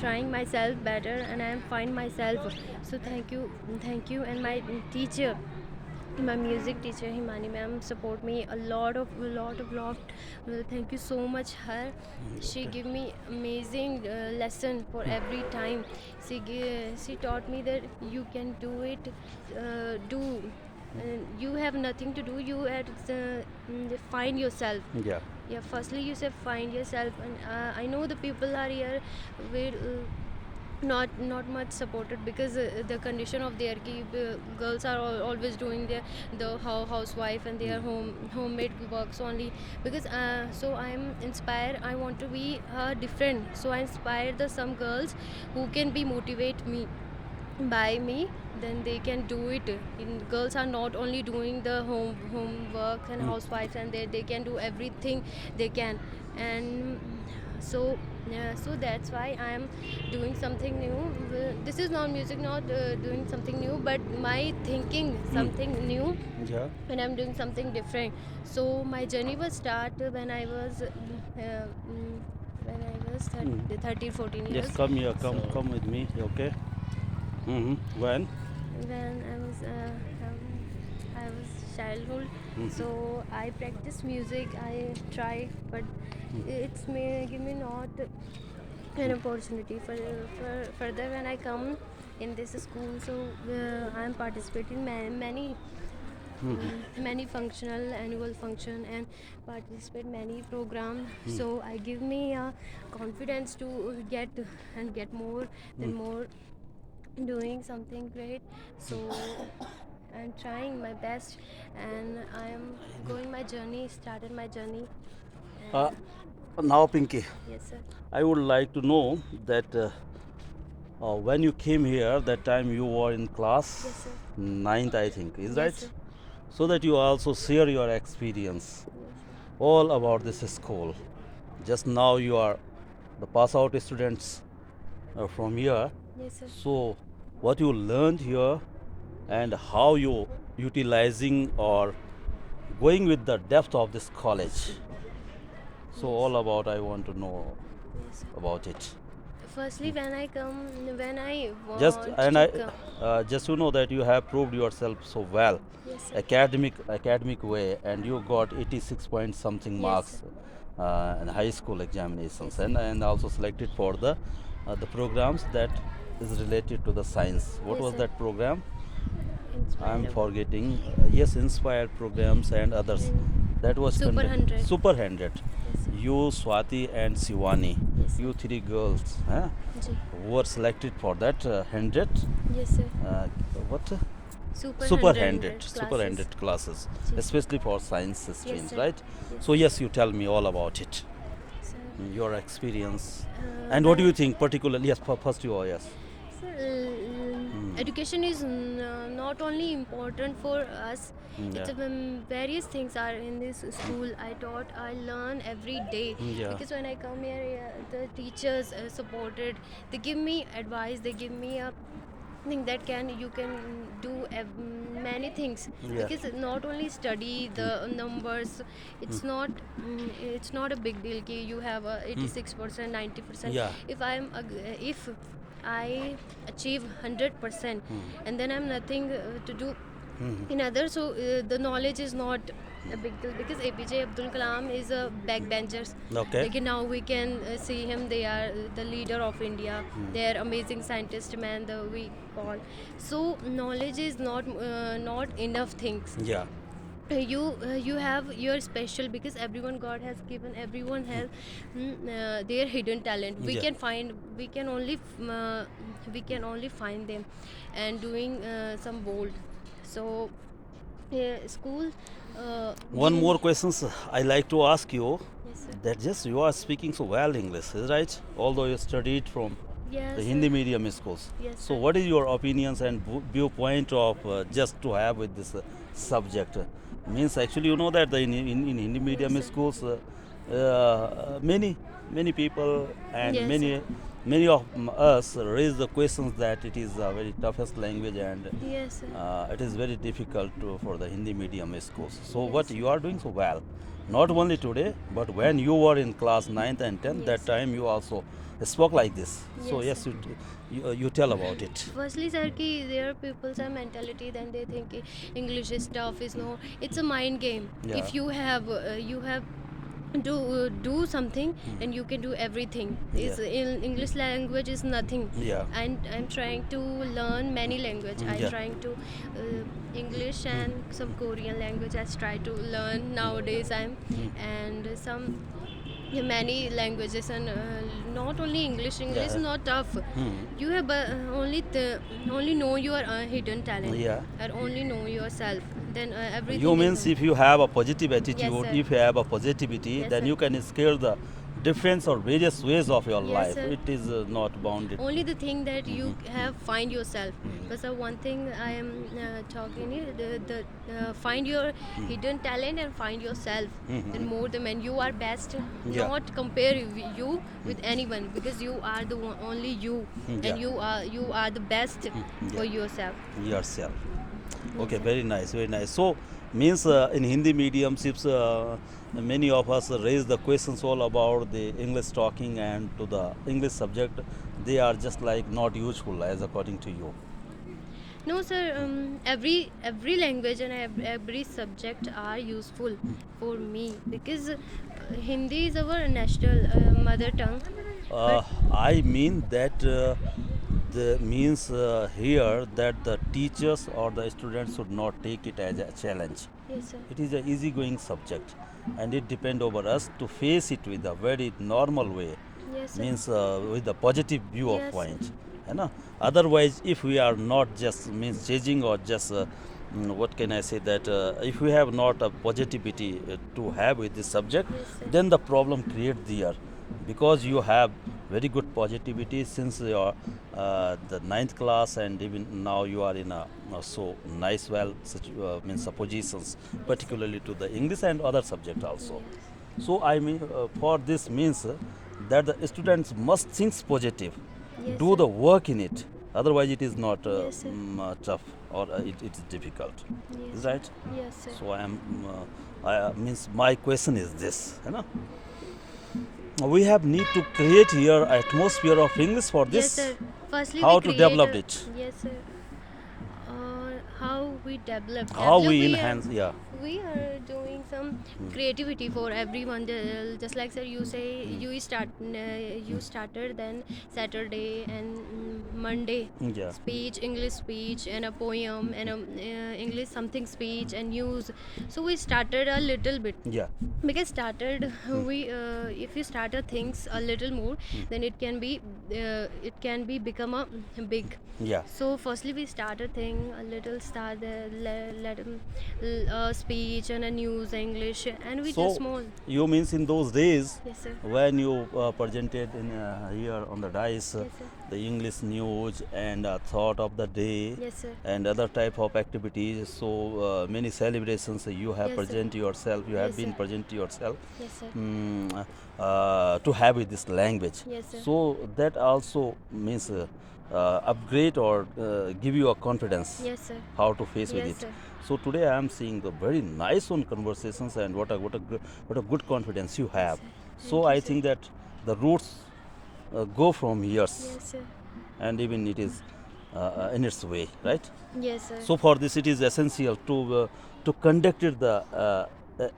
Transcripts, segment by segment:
trying myself better, and I am find myself. So thank you, and my teacher, my music teacher Himani ma'am support me a lot. Thank you so much her. She Okay. give me amazing lesson for every time. She taught me that you can do it. Do You have nothing to do. You have to find yourself. Yeah. Yeah, firstly you say find yourself, and I know the people are here will not much supported because the condition of their girls are always doing the housewife and their homemade works only. Because so I am inspired, I want to be different, so I inspire the some girls who can be motivate me by me, then they can do it. Girls are not only doing the homework and housewives, and they can do everything they can. And so so that's why I am doing something new. This is not music, not doing something new, but my thinking something new, Yeah. when I'm doing something different. So my journey was start when I was when I was 13 14 Yes, years. come here, So come with me, okay? When? when I was childhood. Mhm. So I practice music. I try, but it's may give me not an opportunity for further when I come in this school. So I'm participating many functional annual function and participate many program. So I give me confidence to get more than more, doing something great. So I'm trying my best, and I am going my journey, started my journey. Uh, And Now, Pinky, yes sir. I would like to know that when you came here, that time you were in Yes class sir. ninth, I think, is Yes right? sir. So that you also share your experience Yes sir. all about this school. Just now you are the pass out students from here. Yes sir. So, what you learned here and how you utilizing or going with the depth of this college. So Yes. all about I want to know Yes sir. about it. Firstly, when I Just want and to I come. just to know that you have proved yourself so well, Yes sir. academic way, and you got 86 point something Yes sir. marks in high school examinations, Yes sir. and also selected for the programs that is related to the science. What Yes was sir. that program? I'm Inspired. forgetting. Yes, inspired programs and others. In That was Super 100. Super 100. Yes sir. You, Swati, and Shivani, Yes sir. you three girls, Ji. who were selected for that 100. Yes sir. Uh, what? Super Super 100, 100 Super classes. 100 classes, Ji. especially for science Yes streams, sir. right? Yes So sir. yes, you tell me all about it, Sir, your experience, and what do you when think particularly? Yes, first you are yes. sir, education is not only important for us. Yeah. It's various things are in this school. I learn every day, Yeah. because when I come here, the teachers supported. They give me advice. They give me a thing that you can do many things. Yeah. Because not only study the numbers, it's not a big deal ki you have a 86% 90%. Yeah. If I achieve 100%, and then I'm nothing to do in others. So the knowledge is not a big deal, because APJ Abdul Kalam is a backbenchers. Okay. Like now we can see him. They are the leader of India. They are amazing scientist man. The we call. So knowledge is not enough things. Yeah. You have your special, because everyone God has given, everyone has their hidden talent. Yeah. We can only find them, and doing some bold. So school One give. more questions I like to ask you. Yes sir. That just you are speaking so well English, is right? Although you studied from Yes the sir. Hindi medium schools. Yes So, sir. what is your opinions and viewpoint of just to have with this subject? Means actually, you know that in Hindi medium Yes, sir. schools, many people and Yes, sir. many of us raise the questions that it is a very toughest language and Yes, sir. it is very difficult for the Hindi medium schools. So Yes, what sir. you are doing so well, not only today, but when you were in class 9th and 10th, Yes, that sir. time you also spoke like this. So Yes, yes, sir. you tell about it. Firstly, sir, ki there are people's a mentality. Then they think ki English is tough. Is no. It's a mind game. Yeah. If you have to do something, and you can do everything. Yeah. Is in English language is nothing. Yeah. And I'm trying to learn many language. I'm Yeah. trying to English and some Korean language. I try to learn nowadays. And some many languages, and not only English. English is Yeah. not tough. Hmm. You have only know your hidden talent, Yeah. and only know yourself. Then everything. You is means if you have a positive attitude, sir. if you have a positivity, Yes, then sir. you can scale the difference or various ways of your Yes, life. sir. It is not bounded. Only the thing that you have find yourself. Mhm. But one thing I am talking is the find your hidden talent and find yourself. Mhm. And more than when you are best, Yeah. not compare you with anyone, because you are the one, only you, Yeah. and you are the best for Yeah. yourself. Yourself. Okay, sir. very nice, very nice. So, means in Hindi mediums, if many of us raise the questions all about the English talking and to the English subject, they are just like not useful as according to you. No, sir. Every language and every subject are useful for me, because Hindi is our national mother tongue. Uh, I mean that the means here that the teachers or the students should not take it as a challenge. Yes, sir. It is a easygoing subject, and it depends over us to face it with a very normal way. Yes, sir. Means with a positive view of Yes, point. You know? Otherwise, if we are not just means judging or just what can I say that if we have not a positivity to have with this subject, Yes, sir. then the problem creates there, because you have very good positivity since your the ninth class, and even now you are in a so nice well means positions, particularly to the English and other subject also. Yes. So I mean, for this means that the students must think positive, Yes, do sir. the work in it. Otherwise, it is not Yes, sir. tough or it is difficult. Yes. Is right? Yes, sir. So means my question is this, you know. We have need to create here atmosphere of English for Yes, this. sir. Firstly, How we to create develop a- it? Yes, sir. How we develop? How we are- enhance? Yeah. We are doing some creativity for everyone. Just like sir, you say you started then Saturday and Monday. Yeah. Speech, English speech, and a poem, and a English something speech and news. So we started a little bit, Yeah. because started we if you started things a little more, then it can be become a big. Yeah. So firstly we started thing a little start let speech and a news English, and we So just small. you means in those days Yes, sir. when you presented in here on the dice Yes, sir. the English news and thought of the day Yes, sir. and other type of activities. So many celebrations you have Yes, sir. present yourself. You have Yes, been sir. present yourself Yes, sir. to have with this language. Yes, sir. So that also means upgrade or give you a confidence Yes, sir. how to face with Yes, it. sir. So today I am seeing the very nice one conversations and what a good confidence you have. Thank So you, I sir. think that the roots go from years, Yes, sir. and even it is in its way, right? Yes, sir. So for this, it is essential to conduct it the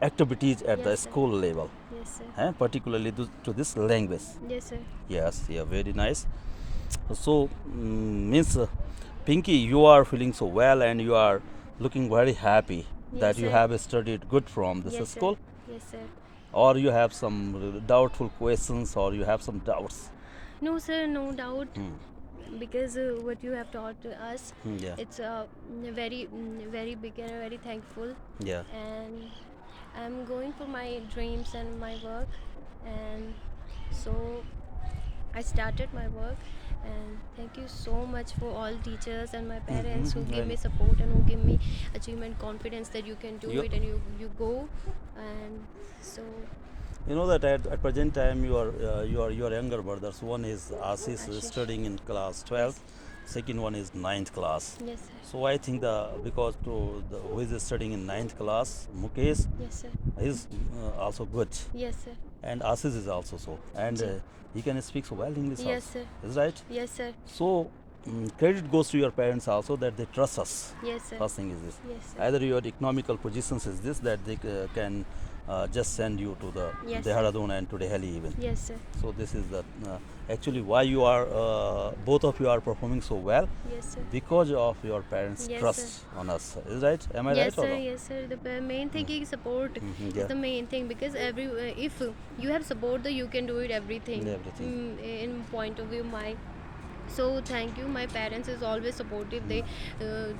activities at the Yes, sir. school level, Yes, sir. particularly to this language. Yes, sir. Yes, yeah, very nice. So means Pinky, you are feeling so well and you are looking very happy that Yes, you sir. have studied good from this Yes, sir. school, Yes, sir. or you have some doubtful questions, or you have some doubts. No, sir, no doubt. Hmm. Because what you have taught to us, Yeah. it's very big and very thankful. Yeah. And I'm going for my dreams and my work, and so I started my work. And thank you so much for all teachers and my parents who give me support and who give me achievement confidence that you can do You- it, and you go. And so You know that at present time your younger brothers, one is Ashish is Ashish. studying in class 12th, second one is ninth class. Yes, sir. So I think because who is studying in ninth class, Mukesh Yes, sir. is also good, Yes, sir. and Ashish is also so, and Ji. he can speak so well English Yes, also. sir. Is right? Yes, sir. So credit goes to your parents also that they trust us. Yes, sir. First thing is this. Yes, sir. Either your economical positions is this that they can just send you to the Yes, sir. Dehradun and to Delhi even. Yes, sir. So this is the actually why you are both of you are performing so well, Yes, sir. because of your parents' Yes, trust on us. Is right? Am I Yes, right or sir. no? Yes, sir. The main thing is support. Mhm, Is yeah. the main thing because if you have support, then you can do it everything. Everything. In point of view, my. So thank you. My parents is always supportive. They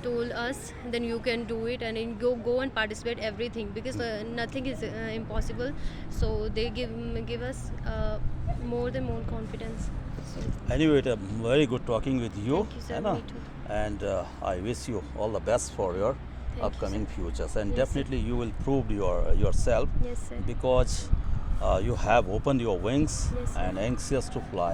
told us, then you can do it and then go and participate everything because nothing is impossible. So they give us more than more confidence. So Anyway, it very good talking with you. Thank you, sir. है ना? Me too. And I wish you all the best for your you, upcoming sir. futures, and Yes, sir. definitely you will prove yourself Yes, sir. because you have opened your wings Yes, sir. and anxious to fly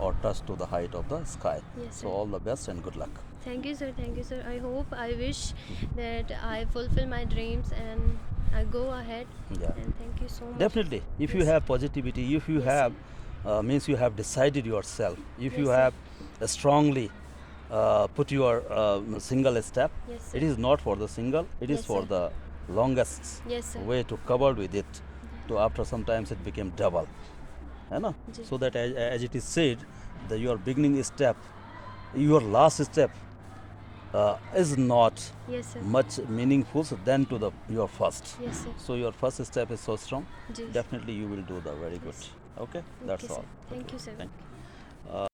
or touch to the height of the sky. Yes, So sir. all the best and good luck. Thank you, sir. Thank you, sir. I hope, I wish that I fulfill my dreams and I go ahead. Yeah. And thank you so much. Definitely, if you Yes. have positivity, if you Yes, have means you have decided yourself, if Yes, you sir. have strongly put your single step, Yes, sir. it is not for the single, it is Yes, for sir. the longest Yes, sir. way to cover with it. To after sometimes it became double, है ना? जी. So that as it is said, your beginning step, your last step is not Yes, sir. much meaningful than to your first. Yes, sir. So your first step is so strong. Ji. Definitely you will do the very good. Okay, that's Okay, all. sir. Thank you, sir. Thank you.